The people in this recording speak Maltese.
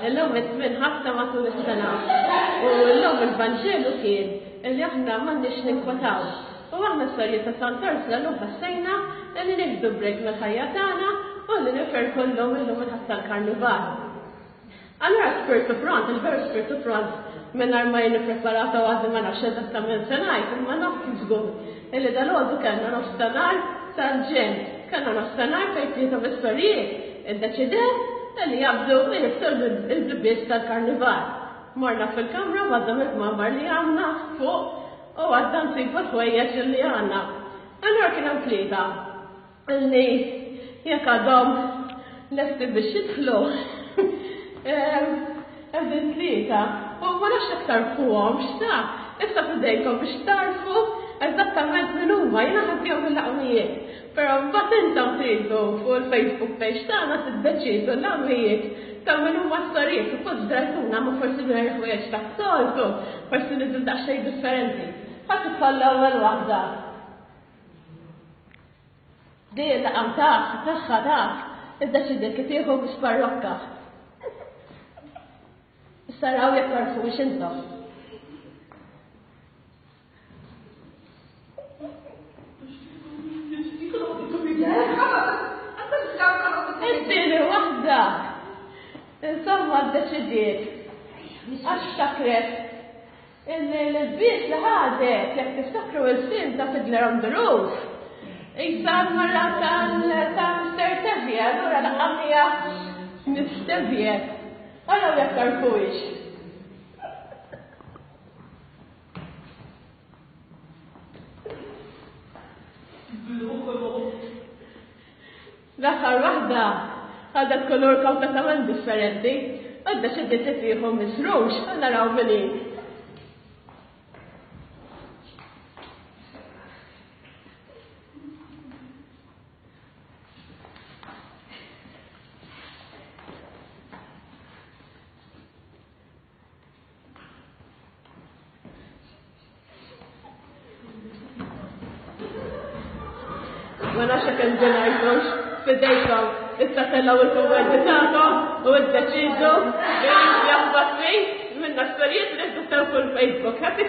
Illum it-tmien ħafna matul is-sena u llum il-Vanġelu kien illi aħna m'għandniex ninkwetaw. U aħna s-storja ta' Sant Ursula llum ħassejna li nieħdu break mill-ħajja tagħna u li niferku llum illum inħabb tal-Karnival. Allura Spiritu Front, il-veru Spiritu Front mingħajr ma jien ippreparata għaddi ma nafx eżattament se ngħid, imma naf żgur illi dalgħodu kellna nofsinhar tal-ġen, kellna nofsinhar fejn tlieta mis-storijiet iddeċidew li jabdu jiftu il-bibiet tal-Karnival. Morna fil-kamra għadda mill-kmamar li għanna fuq u għadda nsibu xwejjeġ li għanna. Allora kien hemm tlieta li jekk għadhom lesti biex jidħlu għadin tlieta u ma nafx aktar fuqhom x'ta, issa f'idejkom biex tarfu eżattament minn huma jiena ħaddihom il-laqwijiet. Però mbagħad intom tridu fuq il-Facebook page tagħna tiddeċidu l-laqwijiet ta' min huma storijiet u kont drajtuna ma forsi ngħid ħwejjeġ tas-soltu, forsi niżil daqsxejn differenti. Ħadd idħol l-ewwel waħda. Di l-laqam tagħha dak iddeċidiet li tieħu biex parrokka. Issa raw jekk tarfux intom. Id-dini wahda, insomma d-deċidiet, għax takret, il-biex li ħadet, jek tiftakru il-film ta' Fiddler on the Roof, jgħal marra ta' Mr. Tevje, allura laqamija Mr. Tevje, għalaw jek tarfux. L-aħħar waħda għadat kolor kompletament differenti, għadda xeddet tiħom misrux, għanna raw minni. Ma nafx kemm ġenajtux fidejkom issa tellaw il-kummenti tagħkom u ddeċidu li jaħbad fi minna storijiet li tistgħu fuq il-Facebook. Ħadd